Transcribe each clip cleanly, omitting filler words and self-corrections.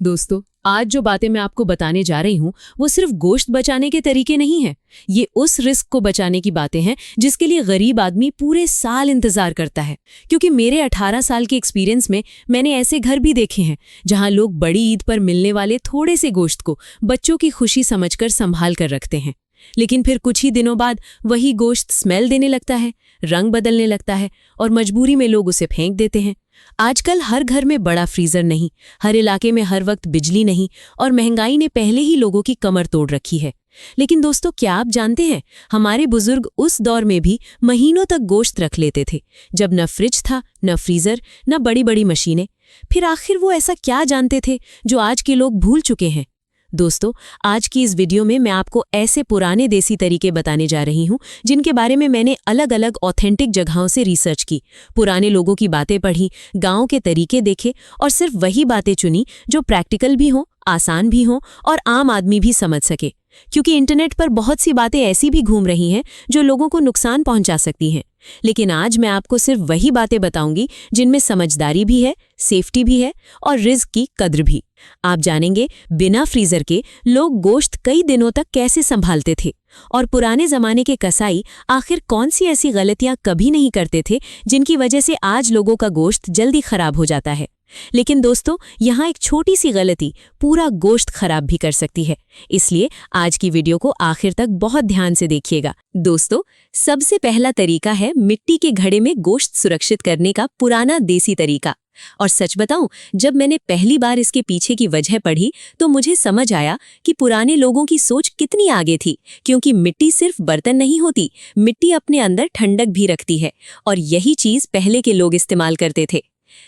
दोस्तों, आज जो बातें मैं आपको बताने जा रही हूँ वो सिर्फ गोश्त बचाने के तरीके नहीं हैं। ये उस रिस्क को बचाने की बातें हैं जिसके लिए गरीब आदमी पूरे साल इंतजार करता है। क्योंकि मेरे 18 साल के एक्सपीरियंस में मैंने ऐसे घर भी देखे हैं जहाँ लोग बड़ी ईद पर मिलने वाले थोड़े से गोश्त को बच्चों की खुशी समझकर संभाल कर रखते हैं, लेकिन फिर कुछ ही दिनों बाद वही गोश्त स्मेल देने लगता है, रंग बदलने लगता है और मजबूरी में लोग उसे फेंक देते हैं। आजकल हर घर में बड़ा फ्रीजर नहीं, हर इलाके में हर वक्त बिजली नहीं और महंगाई ने पहले ही लोगों की कमर तोड़ रखी है। लेकिन दोस्तों, क्या आप जानते हैं, हमारे बुजुर्ग उस दौर में भी महीनों तक गोश्त रख लेते थे, जब न फ्रिज था, न फ्रीजर, न बड़ी बड़ी मशीनें। फिर आखिर वो ऐसा क्या जानते थे जो आज के लोग भूल चुके हैं? दोस्तों, आज की इस वीडियो में मैं आपको ऐसे पुराने देसी तरीके बताने जा रही हूं जिनके बारे में मैंने अलग अलग ऑथेंटिक जगहों से रिसर्च की, पुराने लोगों की बातें पढ़ी, गांव के तरीके देखे और सिर्फ वही बातें चुनी जो प्रैक्टिकल भी हों, आसान भी हों और आम आदमी भी समझ सके। क्योंकि इंटरनेट पर बहुत सी बातें ऐसी भी घूम रही हैं जो लोगों को नुकसान पहुंचा सकती हैं, लेकिन आज मैं आपको सिर्फ वही बातें बताऊंगी जिनमें समझदारी भी है, सेफ्टी भी है और रिस्क की कद्र भी। आप जानेंगे बिना फ्रीजर के लोग गोश्त कई दिनों तक कैसे संभालते थे और पुराने जमाने के कसाई आखिर कौन सी ऐसी गलतियां कभी नहीं करते थे जिनकी वजह से आज लोगों का गोश्त जल्दी खराब हो जाता है। लेकिन दोस्तों, यहाँ एक छोटी सी गलती पूरा गोश्त खराब भी कर सकती है, इसलिए आज की वीडियो को आखिर तक बहुत ध्यान से देखिएगा। दोस्तों, सबसे पहला तरीका है मिट्टी के घड़े में गोश्त सुरक्षित करने का पुराना देसी तरीका। और सच बताऊं, जब मैंने पहली बार इसके पीछे की वजह पढ़ी तो मुझे समझ आया कि पुराने लोगों की सोच कितनी आगे थी। क्योंकि मिट्टी सिर्फ बर्तन नहीं होती, मिट्टी अपने अंदर ठंडक भी रखती है और यही चीज पहले के लोग इस्तेमाल करते थे।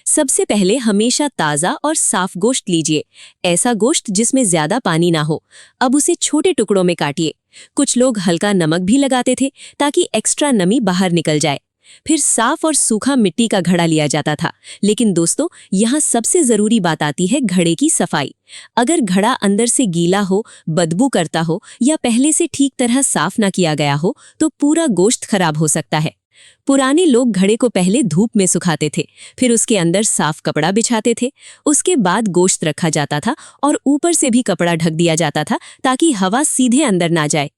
सबसे पहले हमेशा ताज़ा और साफ गोश्त लीजिए, ऐसा गोश्त जिसमें ज्यादा पानी ना हो। अब उसे छोटे टुकड़ों में काटिए। कुछ लोग हल्का नमक भी लगाते थे ताकि एक्स्ट्रा नमी बाहर निकल जाए। फिर साफ और सूखा मिट्टी का घड़ा लिया जाता था। लेकिन दोस्तों, यहाँ सबसे जरूरी बात आती है घड़े की सफाई। अगर घड़ा अंदर से गीला हो, बदबू करता हो या पहले से ठीक तरह साफ ना किया गया हो तो पूरा गोश्त खराब हो सकता है। पुराने लोग घड़े को पहले धूप में सुखाते थे, फिर उसके अंदर साफ कपड़ा बिछाते थे। उसके बाद गोश्त रखा जाता था और ऊपर से भी कपड़ा ढक दिया जाता था ताकि हवा सीधे अंदर ना जाए।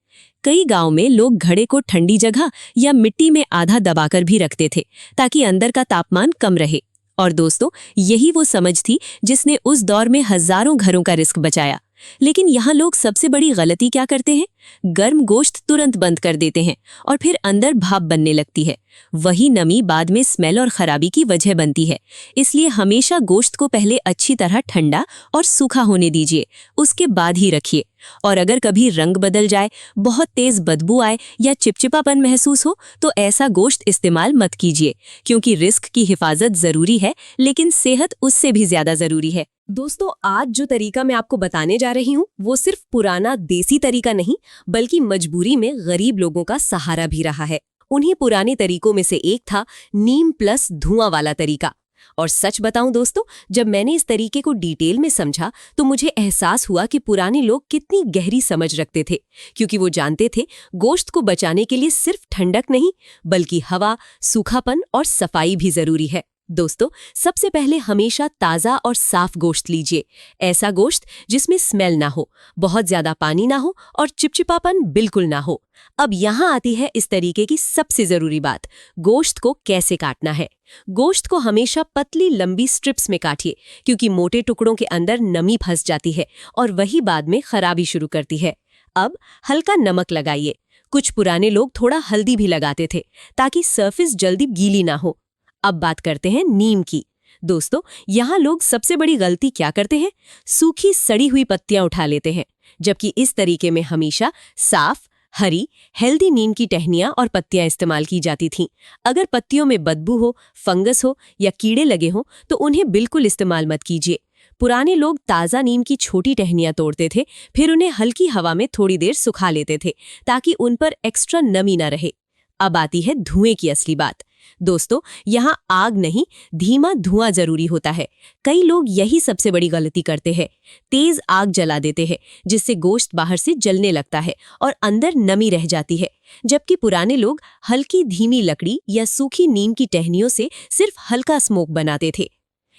कई गांव में लोग घड़े को ठंडी जगह या मिट्टी में आधा दबाकर भी रखते थे ताकि अंदर का तापमान कम रहे। और दोस्तों, यही वो समझ थी जिसने उस दौर में हजारों घरों का रिस्क बचाया। लेकिन यहाँ लोग सबसे बड़ी गलती क्या करते हैं? गर्म गोश्त तुरंत बंद कर देते हैं और फिर अंदर भाप बनने लगती है। वही नमी बाद में स्मेल और खराबी की वजह बनती है। इसलिए हमेशा गोश्त को पहले अच्छी तरह ठंडा और सूखा होने दीजिए, उसके बाद ही रखिए। और अगर कभी रंग बदल जाए, बहुत तेज बदबू आए या चिपचिपापन महसूस हो तो ऐसा गोश्त इस्तेमाल मत कीजिए, क्योंकि रिस्क की हिफाजत जरूरी है लेकिन सेहत उससे भी ज्यादा जरूरी है। दोस्तों, आज जो तरीका मैं आपको बताने जा रही हूँ वो सिर्फ पुराना देसी तरीका नहीं बल्कि मजबूरी में गरीब लोगों का सहारा भी रहा है। उन्हीं पुराने तरीकों में से एक था नीम प्लस धुआं वाला तरीका। और सच बताऊं दोस्तों, जब मैंने इस तरीके को डिटेल में समझा तो मुझे एहसास हुआ कि पुराने लोग कितनी गहरी समझ रखते थे। क्योंकि वो जानते थे गोश्त को बचाने के लिए सिर्फ ठंडक नहीं बल्कि हवा, सूखापन और सफाई भी जरूरी है। दोस्तों, सबसे पहले हमेशा ताज़ा और साफ गोश्त लीजिए। ऐसा गोश्त जिसमें स्मेल ना हो, बहुत ज्यादा पानी ना हो और चिपचिपापन बिल्कुल ना हो। अब यहाँ आती है इस तरीके की सबसे जरूरी बात, गोश्त को कैसे काटना है। गोश्त को हमेशा पतली लंबी स्ट्रिप्स में काटिए, क्योंकि मोटे टुकड़ों के अंदर नमी फंस जाती है और वही बाद में खराबी शुरू करती है। अब हल्का नमक लगाइए। कुछ पुराने लोग थोड़ा हल्दी भी लगाते थे ताकि सरफेस जल्दी गीली ना हो। अब बात करते हैं नीम की। दोस्तों, यहाँ लोग सबसे बड़ी गलती क्या करते हैं? सूखी सड़ी हुई पत्तियां उठा लेते हैं, जबकि इस तरीके में हमेशा साफ, हरी, हेल्दी नीम की टहनियां और पत्तियां इस्तेमाल की जाती थीं। अगर पत्तियों में बदबू हो, फंगस हो या कीड़े लगे हों तो उन्हें बिल्कुल इस्तेमाल मत कीजिए। पुराने लोग ताज़ा नीम की छोटी टहनियां तोड़ते थे, फिर उन्हें हल्की हवा में थोड़ी देर सुखा लेते थे ताकि उन पर एक्स्ट्रा नमी न रहे। अब आती है धुएं की असली बात। दोस्तों, यहाँ आग नहीं, धीमा धुआं जरूरी होता है। कई लोग यही सबसे बड़ी गलती करते हैं, तेज आग जला देते हैं जिससे गोश्त बाहर से जलने लगता है और अंदर नमी रह जाती है। जबकि पुराने लोग हल्की धीमी लकड़ी या सूखी नीम की टहनियों से सिर्फ हल्का स्मोक बनाते थे।